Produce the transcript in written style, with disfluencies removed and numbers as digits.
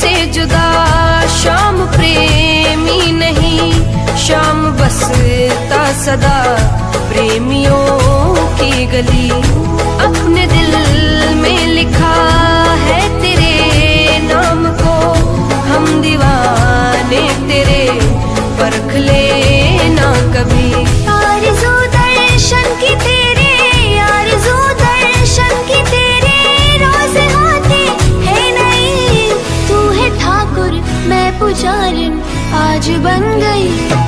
से जुदा शाम प्रेमी नहीं, शाम बसता सदा प्रेमियों की गली। अपने दिल में लिखा है तेरे नाम को, हम दीवाने तेरे परख लेना कभी। आरज़ू दर्शन की तेरे, आरज़ू दर्शन की तेरे रोज होते है नहीं। तू है ठाकुर मैं पुजारिन आज बन गई।